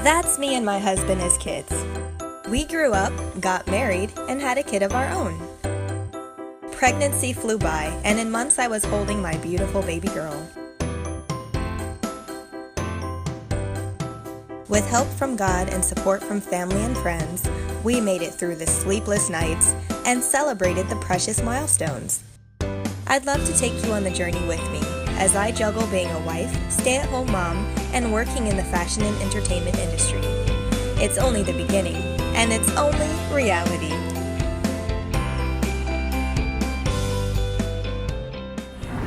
That's me and my husband as kids. We grew up, got married, and had a kid of our own. Pregnancy flew by, and in months I was holding my beautiful baby girl. With help from God and support from family and friends, we made it through the sleepless nights and celebrated the precious milestones. I'd love to take you on the journey with me as I juggle being a wife, stay-at-home mom, and working in the fashion and entertainment industry. It's only the beginning, and it's only reality.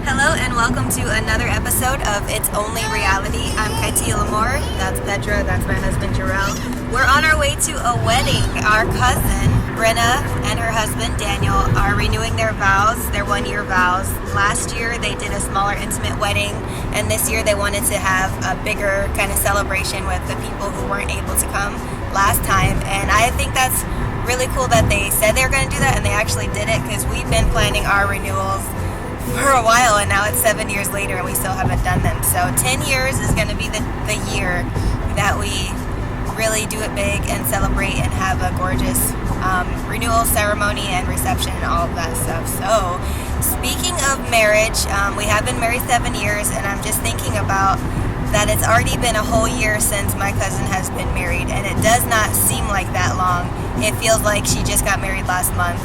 Hello and welcome to another episode of It's Only Reality. I'm Kytia L'amour, that's Petra, that's my husband Jerrell. We're on our way to a wedding. Our cousin, Brenna, and her husband Daniel are renewing their vows, their 1-year vows. Last year they did a smaller intimate wedding, and this year they wanted to have a bigger kind of celebration with the people who weren't able to come last time. And I think that's really cool that they said they were going to do that and they actually did it, because we've been planning our renewals for a while, and now it's 7 years later and we still haven't done them. So 10 years is going to be the year that we really do it big and celebrate and have a gorgeous renewal ceremony and reception and all of that stuff. So speaking of marriage, we have been married 7 years, and I'm just thinking about that it's already been a whole year since my cousin has been married, and it does not seem like that long. It feels like she just got married last month.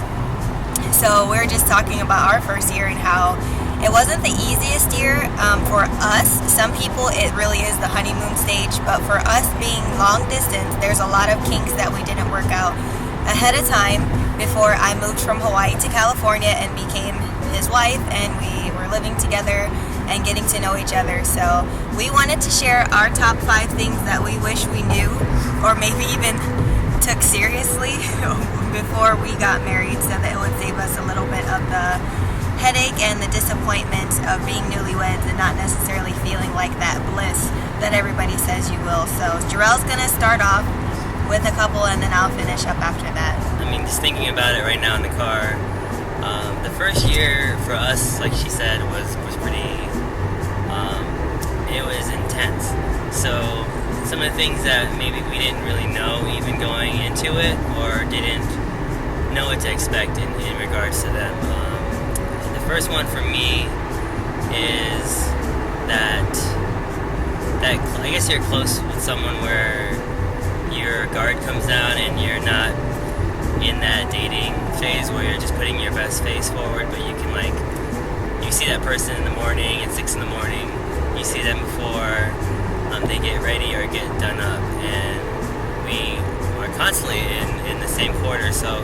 So we're just talking about our first year and how it wasn't the easiest year for us. Some people, it really is the honeymoon stage, but for us being long distance, there's a lot of kinks that we didn't work out ahead of time before I moved from Hawaii to California and became his wife, and we were living together and getting to know each other. So we wanted to share our top 5 things that we wish we knew, or maybe even took seriously before we got married, so that it would save us a little bit of the headache and the disappointment of being newlyweds and not necessarily feeling like that bliss that everybody says you will. So Jerrell's gonna start off with a couple, and then I'll finish up after that. I mean, just thinking about it right now in the car, the first year for us, like she said, was pretty, it was intense. So some of the things that maybe we didn't really know even going into it, or didn't know what to expect in regards to them. The first one for me is that I guess you're close with someone where your guard comes down and you're not in that dating phase where you're just putting your best face forward, but you can, like, you see that person in the morning at 6 in the morning, you see them before they get ready or get done up, and we are constantly in the same quarter, so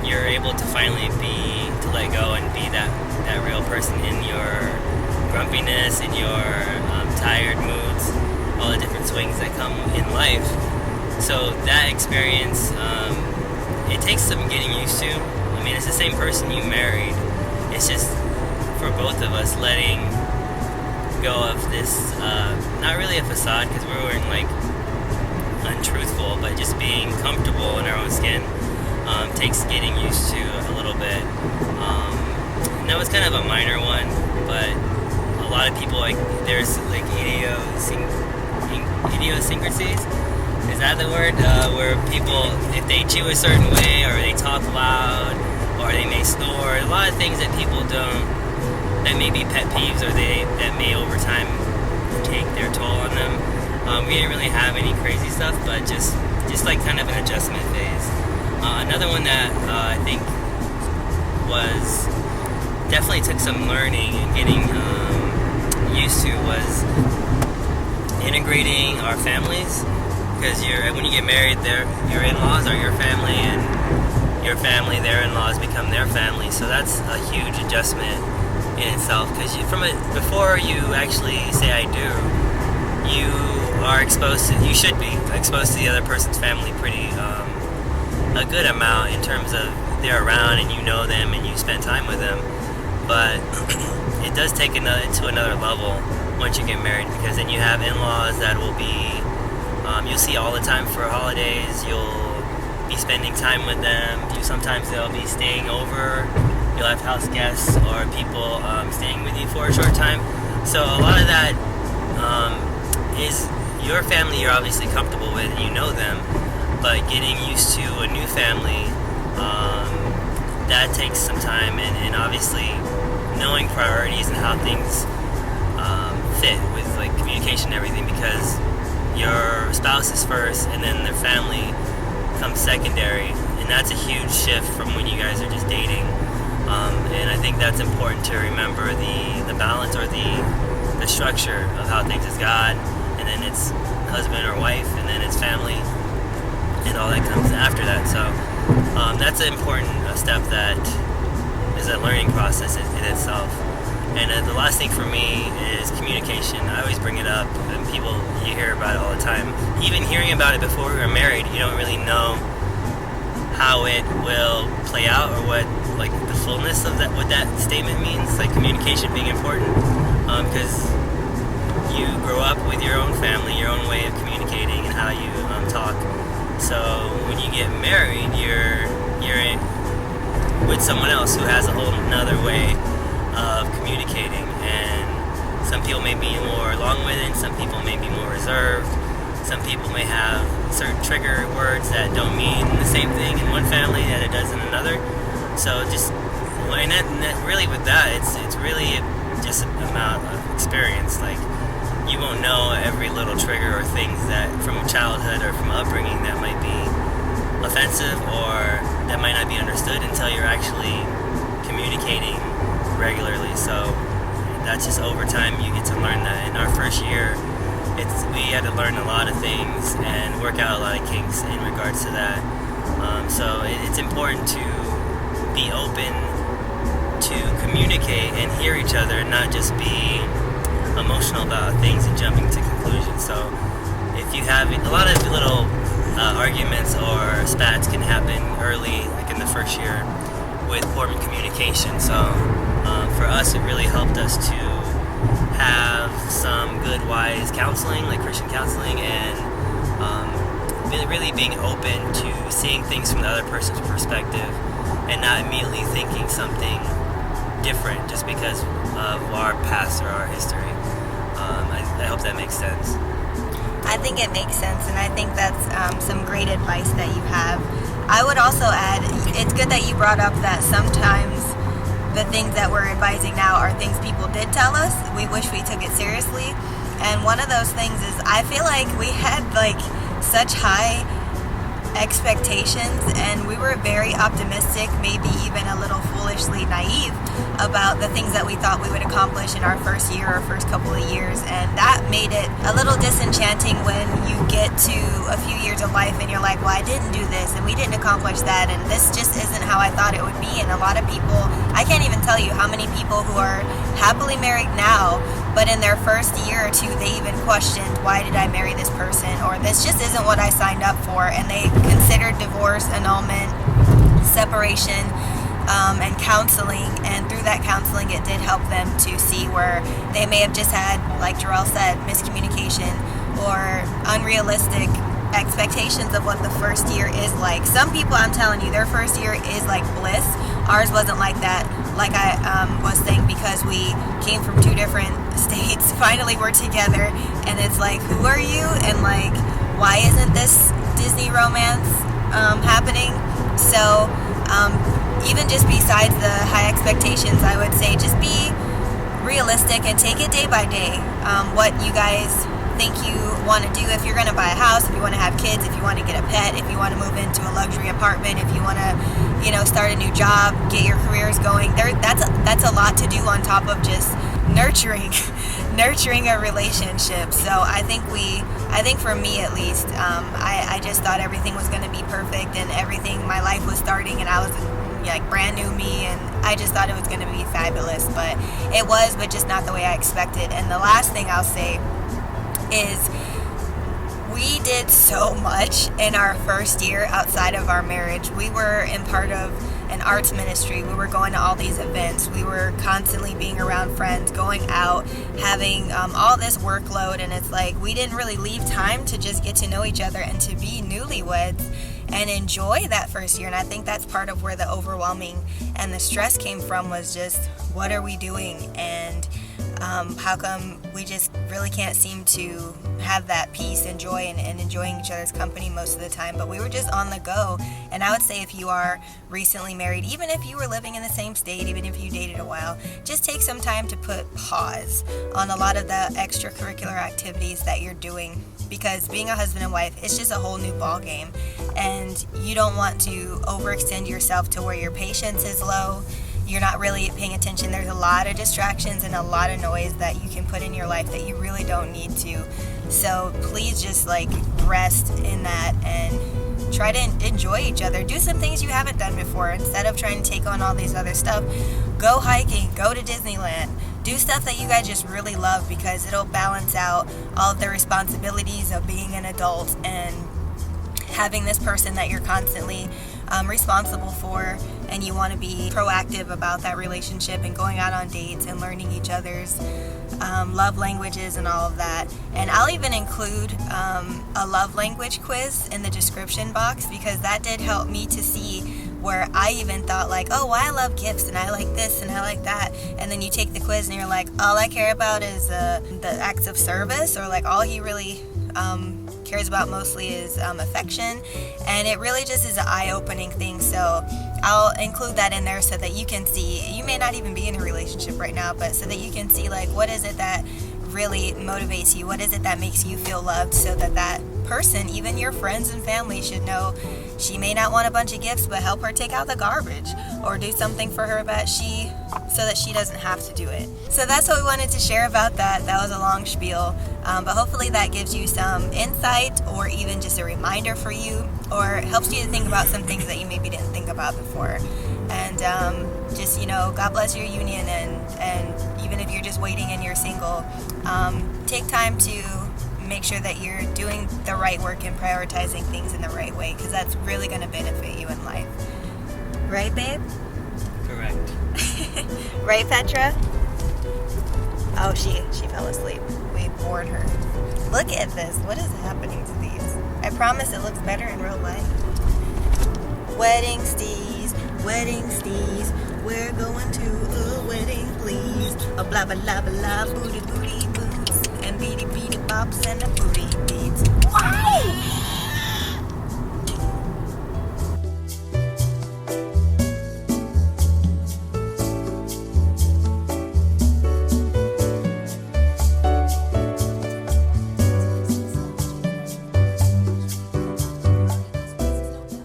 you're able to finally to let go and be that real person in your grumpiness, in your tired moods, all the different swings that come in life. So that experience, it takes some getting used to. I mean, it's the same person you married. It's just, for both of us, letting go of this, not really a facade, because we weren't like untruthful, but just being comfortable in our own skin takes getting used to a little bit. And that was kind of a minor one, but a lot of people, like, there's like idiosyncrasies, is that the word? Where people, if they chew a certain way, or they talk loud, or they may snore, a lot of things that people don't, that may be pet peeves, or that may over time take their toll on them. We didn't really have any crazy stuff, but just like kind of an adjustment phase. Another one that I think was definitely took some learning and getting used to was integrating our families, because when you get married, your in-laws are your family, and your family, their in-laws, become their family. So that's a huge adjustment in itself, because before you actually say I do, you should be exposed to the other person's family pretty a good amount, in terms of they're around and you know them and you spend time with them. But it does take it to another level once you get married, because then you have in-laws that will be you'll see all the time for holidays. You'll be spending time with them. Sometimes they'll be staying over. You'll have house guests or people staying with you for a short time. So a lot of that is your family you're obviously comfortable with and you know them, but getting used to a new family, that takes some time, and obviously knowing priorities and how things fit with like communication and everything, because your spouse is first and then their family comes secondary, and that's a huge shift from when you guys are just dating. And I think that's important to remember, the balance or the structure of how things is God, and then it's husband or wife, and then it's family, and all that comes after that. So that's an important step that is a learning process in itself. And the last thing for me is communication. I always bring it up, and people, you hear about it all the time. Even hearing about it before we were married, you don't really know how it will play out, or what, like, the fullness of that, what that statement means, like communication being important, because you grow up with your own family, your own way of communicating and how you talk. So when you get married, you're with someone else who has a whole another way of communicating, and some people may be more long-winded, some people may be more reserved, some people may have certain trigger words that don't mean the same thing in one family that it does in another. So just, and that really with that, it's really just an amount of experience. Like, you won't know every little trigger or things that from childhood or from upbringing that might be offensive or that might not be understood until you're actually communicating regularly. So that's just over time you get to learn that. In our first year, we had to learn a lot of things and work out a lot of kinks in regards to that. So it's important to be open to communicate and hear each other, and not just be emotional about things and jumping to conclusions. So if you have a lot of little arguments or spats can happen early, like in the first year, with poor communication. So for us, it really helped us to have some good, wise counseling, like Christian counseling, and really being open to seeing things from the other person's perspective, and not immediately thinking something different just because of our past or our history. I hope that makes sense. I think it makes sense, and I think that's some great advice that you have. I would also add, it's good that you brought up that sometimes the things that we're advising now are things people did tell us. We wish we took it seriously. And one of those things is, I feel like we had like such high expectations, and we were very optimistic, maybe even a little foolishly naive about the things that we thought we would accomplish in our first year or first couple of years, and that made it a little disenchanting when you get to a few years of life and you're like, well, I didn't do this and we didn't accomplish that, and this just isn't how I thought it would be. And a lot of people, I can't even tell you how many people who are happily married now, but in their first year or two they even questioned, why did I marry this person, or this just isn't what I signed up for, and they considered divorce, annulment, separation, and counseling. And through that counseling, it did help them to see where they may have just had, like Jerrell said, miscommunication or unrealistic expectations of what the first year is like. Some people, I'm telling you, their first year is like bliss. Ours wasn't like that, like I was saying, because we came from two different states. Finally we're together, and it's like, who are you, and like, why isn't this Disney romance happening? So even just besides the high expectations, I would say just be realistic and take it day by day. What you guys think you want to do, if you're going to buy a house, if you want to have kids, if you want to get a pet, if you want to move into a luxury apartment, if you want to, start a new job, get your careers going. That's a lot to do on top of just nurturing a relationship. So I think for me at least, I just thought everything was going to be perfect, and my life was starting, and I was like brand new me, and I just thought it was going to be fabulous. But it was, but just not the way I expected. And the last thing I'll say is, we did so much in our first year outside of our marriage. We were in part of an arts ministry. We were going to all these events. We were constantly being around friends, going out, having all this workload, and it's like we didn't really leave time to just get to know each other and to be newlyweds and enjoy that first year. And I think that's part of where the overwhelming and the stress came from, was just, what are we doing? And How come we just really can't seem to have that peace and joy and enjoying each other's company most of the time? But we were just on the go. And I would say if you are recently married, even if you were living in the same state, even if you dated a while, just take some time to put pause on a lot of the extracurricular activities that you're doing, because being a husband and wife, it's just a whole new ball game, and you don't want to overextend yourself to where your patience is low. You're not really paying attention. There's a lot of distractions and a lot of noise that you can put in your life that you really don't need to. So please just like rest in that and try to enjoy each other. Do some things you haven't done before. Instead of trying to take on all these other stuff, go hiking, go to Disneyland. Do stuff that you guys just really love, because it'll balance out all of the responsibilities of being an adult and having this person that you're constantly responsible for, and you want to be proactive about that relationship and going out on dates and learning each other's love languages and all of that. And I'll even include a love language quiz in the description box, because that did help me to see where I even thought like, oh, well, I love gifts and I like this and I like that, and then you take the quiz and you're like, all I care about is the acts of service, or like all he really cares about mostly is affection. And it really just is an eye-opening thing. So I'll include that in there so that you can see, you may not even be in a relationship right now, but so that you can see like, what is it that really motivates you? What is it that makes you feel loved? So that that person, even your friends and family, should know she may not want a bunch of gifts, but help her take out the garbage or do something for her so that she doesn't have to do it. So that's what we wanted to share about that. That was a long spiel, but hopefully that gives you some insight, or even just a reminder for you, or helps you to think about some things that you maybe didn't think about before. And just, you know, God bless your union, and even if you're just waiting and you're single, take time to make sure that you're doing the right work and prioritizing things in the right way, because that's really going to benefit you in life. Right, babe? Correct. Right, Petra? Oh, she fell asleep. We bored her. Look at this. What is happening to these? I promise it looks better in real life. Wedding steez, we're going to a wedding, please. A blah blah blah blah, booty booty boots, and beady beady bops and a booty beats. Why?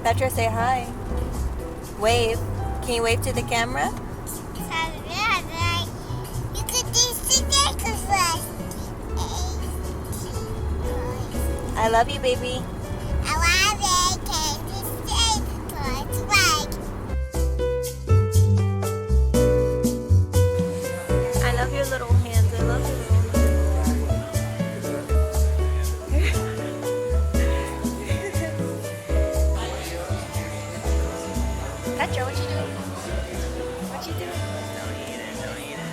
Petra, say hi. Wave. Can you wave to the camera? You could do stickers first. I love you, baby. I love it. Can you stickers right? I love your little hands. I love your little hands. Petra, what you doing? What you doing? Don't eat it, don't eat it.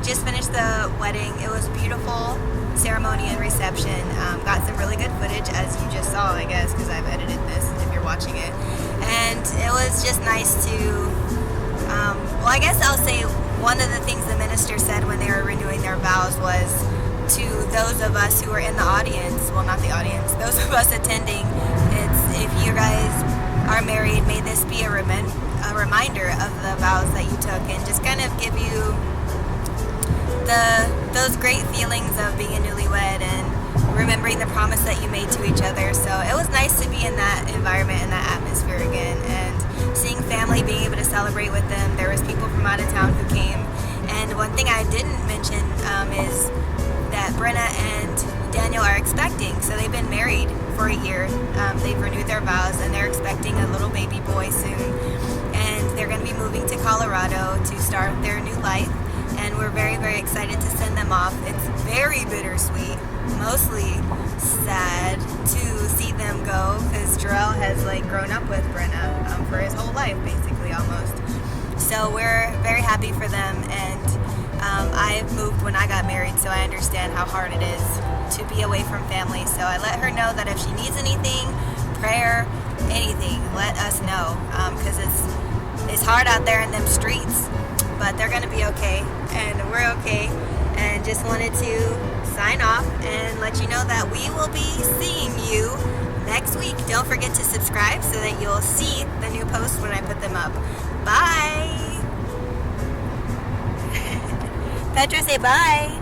just finished the wedding. It was beautiful ceremony and reception. Got some really good footage, as you just saw, I guess, because I've edited this if you're watching it. And it was just nice to, well, I guess I'll say one of the things the minister said when they were renewing their vows was to those of us who were in the audience, well, not the audience, those of us attending, it's if you guys are married, may this be a reminder of the vows that you took, and just kind of give you those great feelings of being a newlywed and remembering the promise that you made to each other. So it was nice to be in that environment and that atmosphere again, and seeing family, being able to celebrate with them. There was people from out of town who came, and one thing I didn't mention is that Brenna and Daniel are expecting. So they've been married for a year. They've renewed their vows, and they're expecting a little baby boy soon, and they're going to be moving to Colorado to start their new life. And we're very, very excited to send them off. It's very bittersweet, mostly sad to see them go, because Jerrell has like grown up with Brenna for his whole life, basically, almost. So we're very happy for them, and I've moved when I got married, so I understand how hard it is to be away from family. So I let her know that if she needs anything, prayer, anything, let us know, because it's hard out there in them streets. But they're going to be okay, and we're okay, and just wanted to sign off and let you know that we will be seeing you next week. Don't forget to subscribe so that you'll see the new posts when I put them up. Bye! Petra, say bye!